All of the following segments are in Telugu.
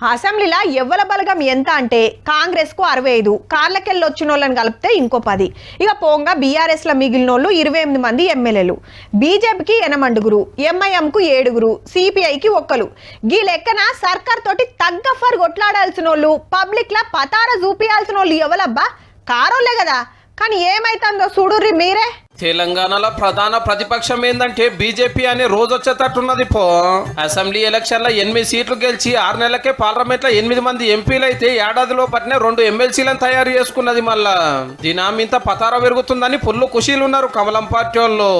అసెంబ్లీలో ఎవ్వల బలగం ఎంత అంటే కాంగ్రెస్ కు 65, కార్లకెళ్ళి వచ్చిన వాళ్ళని కలిపితే ఇంకో 10. ఇక పోంగా బీఆర్ఎస్ లో మిగిలిన వాళ్ళు 28 మంది ఎమ్మెల్యేలు, బీజేపీకి 8, ఎంఐఎం కు 7, సిపిఐకి 1. గీ లెక్కన సర్కార్ తోటి తగ్గఫర్ కొట్లాడాల్సిన వాళ్ళు, పబ్లిక్ లా పతార చూపియాల్సిన వాళ్ళు ఎవలబ్బా? కారోలే కదా. కానీ ఏమైతుందో చూడుర్రి మీరే. తెలంగాణలో ప్రధాన ప్రతిపక్షం ఏందంటే బీజేపీ అని రోజు వచ్చేటట్టున్నది. అసెంబ్లీ ఎలక్షన్ లో 8 సీట్లు గెలిచి 6 నెలలకే పార్లమెంట్ లో 8 మంది ఎంపీలు అయితే ఏడాదిలో పట్టిన 2 ఎమ్మెల్సీలను తయారు చేసుకున్నది. మళ్ళా దినామింత పతార పెరుగుతుందని ఫుల్ ఖుషీలు ఉన్నారు కమలం పార్టీ వాళ్ళు.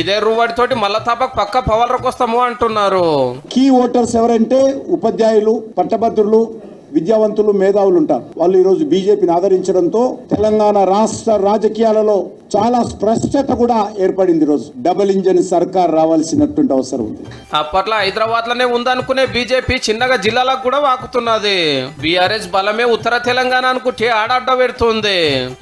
ఇదే రువాడితోటి మళ్ళా తప్పక పక్క పవర్లకు వస్తాము అంటున్నారు. కీ ఓటర్స్ ఎవరంటే ఉపాధ్యాయులు, పట్టభద్రులు, విద్యావంతులు, మేధావులు ఉంటారు. వాళ్ళు ఈరోజు బీజేపీని ఆదరించడంతో తెలంగాణ రాష్ట్ర రాజకీయాలలో చాలా స్పష్టత కూడా ఏర్పడింది. రోజు డబుల్ ఇంజన్ సర్కార్ రావాల్సినటువంటి అవసరం ఉంది. అప్పట్లో హైదరాబాద్ లోనే ఉందనుకునే బీజేపీ చిన్నగా జిల్లాలకు కూడా వాకుతున్నది. బీఆర్ఎస్ బలమే ఉత్తర తెలంగాణ అనుకుంటే ఆడాడ్డ పెడుతుంది.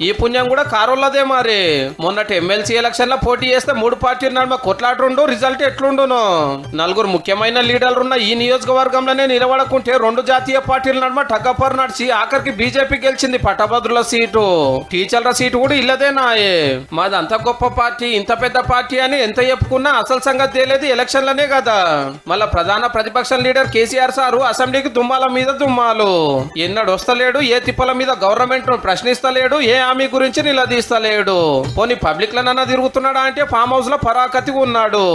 ఈ పుణ్యం కూడా కారోళ్ళదే. మరి మొన్నటి ఎమ్మెల్సీ ఎలక్షన్ లో పోటీ చేస్తే 3 పార్టీల నడుమ కొట్లాటుండు, రిజల్ట్ ఎట్లుండును? 4 ముఖ్యమైన లీడర్లు ఉన్న ఈ నియోజకవర్గంలోనే నిలబడకుంటే 2 జాతీయ పార్టీల నడుమ టగ్గపర్ నడిచి ఆఖరికి బీజేపీ గెలిచింది పట్టభద్రుల సీటు. టీచర్ల సీటు కూడా ఇల్లదేనాయే. మాదంత గొప్ప పార్టీ, ఇంత పెద్ద పార్టీ అని ఎంత చెప్పుకున్నా అసలు సంగతి తేలేదు ఎలక్షన్లనే కదా. మళ్ళా ప్రధాన ప్రతిపక్ష లీడర్ కేసీఆర్ సారు అసెంబ్లీకి దుమ్మాల మీద దుమ్మాలు. ఎన్నడు వస్తలేడు, ఏ తిప్పల మీద గవర్నమెంట్ ప్రశ్నిస్తలేడు, ఏ హామీ గురించి నిలదీస్తలేడు. పోనీ పబ్లిక్ లనన్నా తిరుగుతున్నాడా అంటే ఫామ్ హౌస్ లో పరాకతిగా ఉన్నాడు.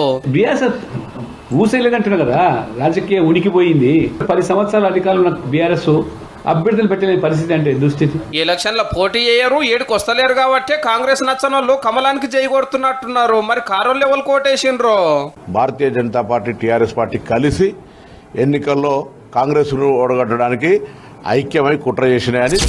ఊసేలేదంటున్నా కదా, రాజకీయ ఉనికిపోయింది. 10 సంవత్సరాల అధికారులు ఉన్న బీఆర్ఎస్ అభ్యర్థులు పెట్టలేని పరిస్థితి అంటే దుస్థితి. ఎలక్షన్ లో పోటీ చేయరు, ఏడుకు వస్తలేరు కాబట్టి కాంగ్రెస్ నచ్చని వాళ్ళు కమలానికి జై కొడుతున్నట్టున్నారు. మరి కారోళ్ళు ఎవరు కోటేసిండ్రు? Bharatiya Janata party, TRS party కలిసి ఎన్నికల్లో కాంగ్రెస్ ను ఓడగొట్టడానికి ఐక్యమై కుట్ర చేసినాయని